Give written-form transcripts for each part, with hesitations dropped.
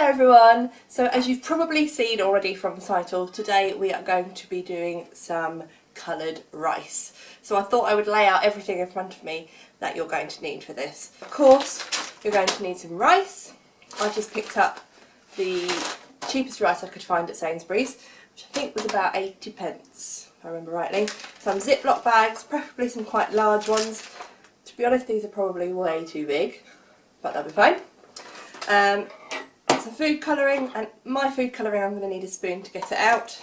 there everyone! So as you've probably seen already from the title, today we are going to be doing some coloured rice. So I thought I would lay out everything in front of me that you're going to need for this. Of course, you're going to need some rice. I just picked up the cheapest rice I could find at Sainsbury's, which I think was about 80p, if I remember rightly. Some Ziploc bags, preferably some quite large ones. To be honest, these are probably way too big, but they'll be fine. Some food colouring, and my food colouring I'm going to need a spoon to get it out.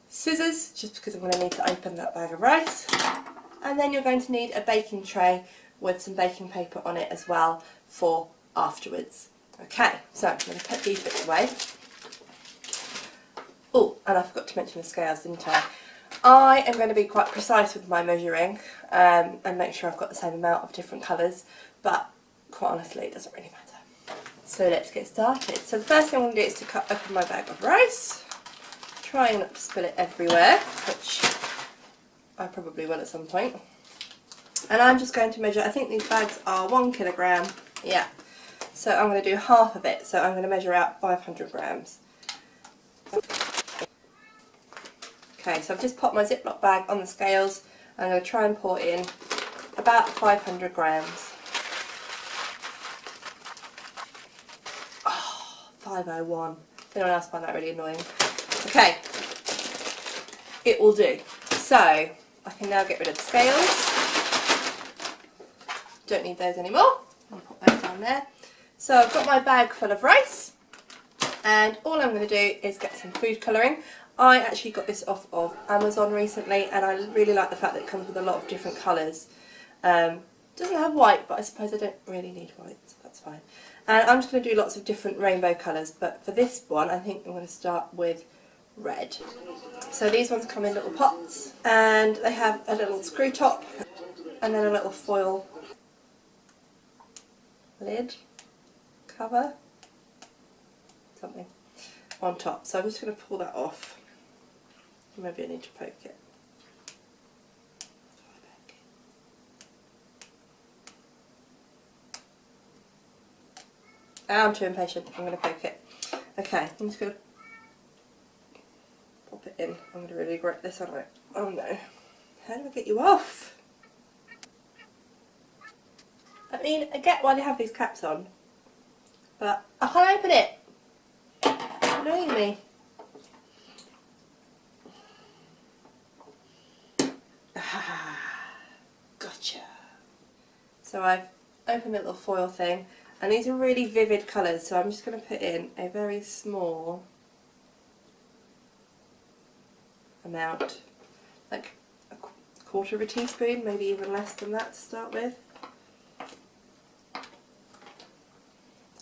Scissors, just because I'm going to need to open that bag of rice. And then you're going to need a baking tray with some baking paper on it as well for afterwards. Okay, so I'm going to put these bits away. Oh, and I forgot to mention the scales, didn't I? I am going to be quite precise with my measuring and make sure I've got the same amount of different colours, but quite honestly it doesn't really matter. So let's get started. So the first thing I'm going to do is to cut open my bag of rice, trying not to spill it everywhere, which I probably will at some point. And I'm just going to measure, I think these bags are 1 kilogram, yeah. So I'm going to do half of it, so I'm going to measure out 500 grams. Okay, so I've just popped my Ziploc bag on the scales. I'm going to try and pour in about 500 grams. 501. Does anyone else find that really annoying? Okay, it will do. So I can now get rid of the scales. Don't need those anymore. I'll put those down there. So I've got my bag full of rice, and all I'm going to do is get some food colouring. I actually got this off of Amazon recently, and I really like the fact that it comes with a lot of different colours. Doesn't have white, but I suppose I don't really need white, so that's fine. And I'm just going to do lots of different rainbow colours, but for this one I think I'm going to start with red. So these ones come in little pots, and they have a little screw top and then a little foil lid cover, something, on top. So I'm just going to pull that off. Maybe I need to poke it. I'm too impatient, I'm going to poke it. Okay, I'm just going to pop it in. I'm going to really regret this, aren't I? Oh no. How do I get you off? I mean, I get why they have these caps on, but I can't open it. It's annoying me. Ah, gotcha. So I've opened the little foil thing. And these are really vivid colours, so I'm just going to put in a very small amount, like a quarter of a teaspoon, maybe even less than that to start with. And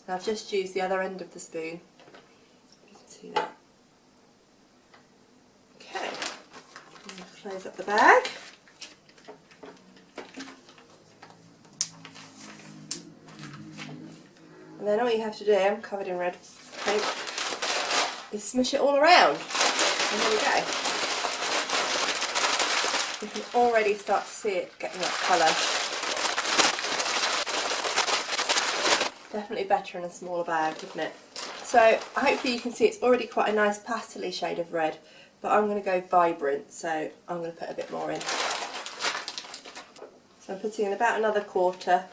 I've just used the other end of the spoon. You can see that. Okay, I'm going to close up the bag. And then all you have to do, I'm covered in red paint, is smush it all around. And there we go. You can already start to see it getting that colour. Definitely better in a smaller bag, isn't it? So hopefully you can see it's already quite a nice pastel-y shade of red, but I'm going to go vibrant, so I'm going to put a bit more in. So I'm putting in about another quarter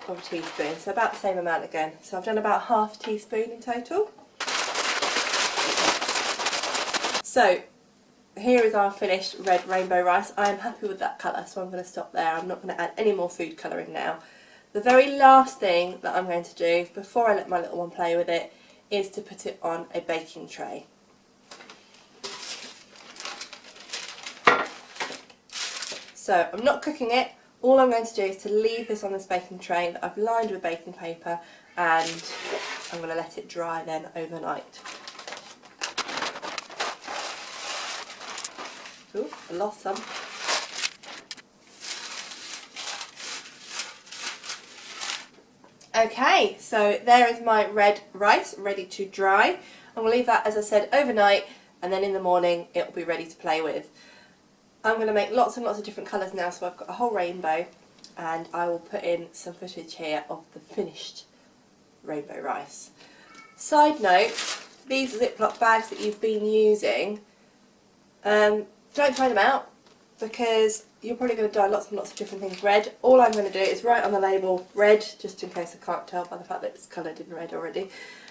of a teaspoon, so about the same amount again. So I've done about half a teaspoon in total. So here is our finished red rainbow rice. I am happy with that colour, so I'm going to stop there. I'm not going to add any more food colouring now. The very last thing that I'm going to do before I let my little one play with it is to put it on a baking tray. So I'm not cooking it. All I'm going to do is to leave this on this baking tray that I've lined with baking paper, and I'm going to let it dry then overnight. Ooh, I lost some. Okay, so there is my red rice ready to dry. I'm going to leave that, as I said, overnight, and then in the morning it will be ready to play with. I'm going to make lots and lots of different colours now, so I've got a whole rainbow, and I will put in some footage here of the finished rainbow rice. Side note, these Ziploc bags that you've been using, don't throw them out, because you're probably going to dye lots and lots of different things red. All I'm going to do is write on the label red, just in case I can't tell by the fact that it's coloured in red already,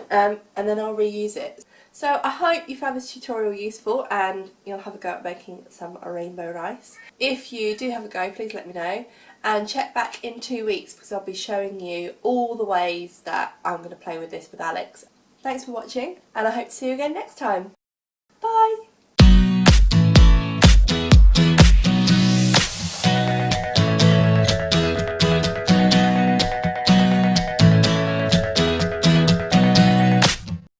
and then I'll reuse it. So I hope you found this tutorial useful and you'll have a go at making some rainbow rice. If you do have a go, please let me know, and check back in 2 weeks because I'll be showing you all the ways that I'm going to play with this with Alex. Thanks for watching, and I hope to see you again next time.